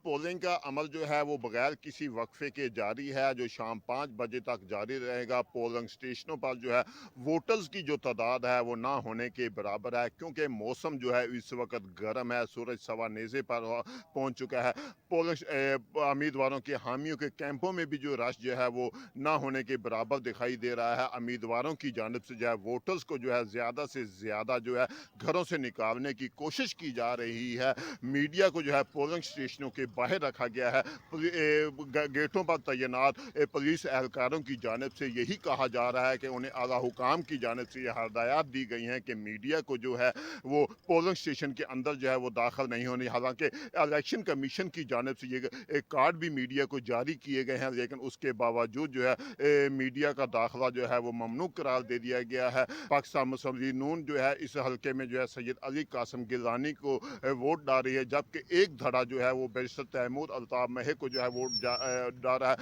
Polling کا عمل جو ہے وہ بغیر کسی وقفے کے جاری ہے، جو شام 5 بجے تک جاری رہے گا۔ پولنگ اسٹیشنوں پر جو ہے ووٹرز کی جو تعداد ہے وہ نہ ہونے کے برابر ہے، کیونکہ موسم جو ہے اس وقت گرم ہے، سورج سوا نیزے پر پہنچ چکا ہے۔ امیدواروں کے حامیوں کے کیمپوں میں بھی جو رش جو ہے وہ نہ ہونے کے برابر دکھائی دے رہا ہے۔ امیدواروں کی جانب سے جو ہے ووٹرز کو جو ہے زیادہ سے زیادہ جو ہے گھروں سے نکالنے کی کوشش کی جا رہی ہے۔ میڈیا کو جو ہے پولنگ اسٹیشنوں کے باہر رکھا گیا ہے۔ گیٹوں پر تعینات پولیس اہلکاروں کی جانب سے یہی کہا جا رہا ہے کہ انہیں اعلیٰ حکام کی جانب سے یہ ہدایات دی گئی ہیں کہ میڈیا کو جو ہے وہ پولنگ اسٹیشن کے اندر جو ہے وہ داخل نہیں ہونے۔ حالانکہ الیکشن کمیشن کی جانب سے یہ ایک کارڈ بھی میڈیا کو جاری کیے گئے ہیں، لیکن اس کے باوجود جو ہے میڈیا کا داخلہ جو ہے وہ ممنوع قرار دے دیا گیا ہے۔ پاکستان مسلم لیگ نون جو ہے اس حلقے میں جو ہے سید علی قاسم گیلانی کو ووٹ ڈال رہی ہے، جبکہ ایک دھڑا جو ہے وہ بیرسٹر تیمور الطاف محی کو جو ہے ووٹ ڈال رہا ہے۔